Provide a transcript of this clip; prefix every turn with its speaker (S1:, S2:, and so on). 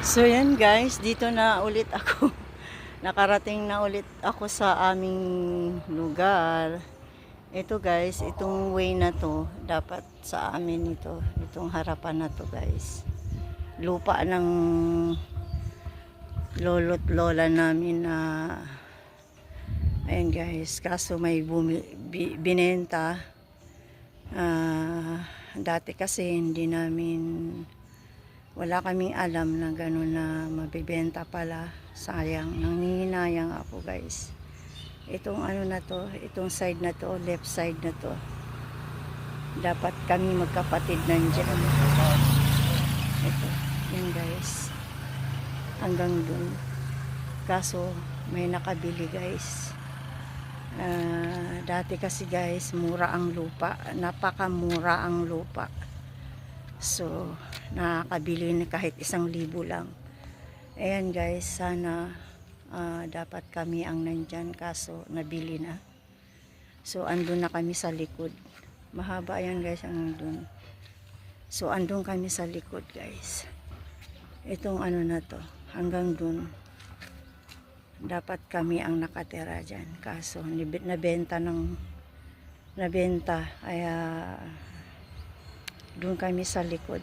S1: So yan guys, dito na ulit ako. Nakarating na ulit ako sa aming lugar. Ito guys, itong way na to, dapat sa amin ito. Itong harapan na to guys. Lupa ng lolo't lola namin na ayan guys, kaso may binenta. Dati kasi hindi namin, wala kaming alam na gano'n na mabibenta pala. Sayang, nangihinayang ako guys. Itong ano na to, itong side na to, left side na to, dapat kami magkapatid nandiyan. Ito, yun guys, hanggang dun. Kaso may nakabili guys. Dati kasi guys, mura ang lupa, napakamura ang lupa. So nakakabili na kahit 1,000 lang. Ayan guys, sana dapat kami ang nandyan, kaso nabili na. So andun na kami sa likod. Mahaba yan guys, ang andun. So andun kami sa likod guys. Itong ano na to, hanggang dun. Dapat kami ang nakatira dyan, kaso nabenta, kaya doon kami sa likod.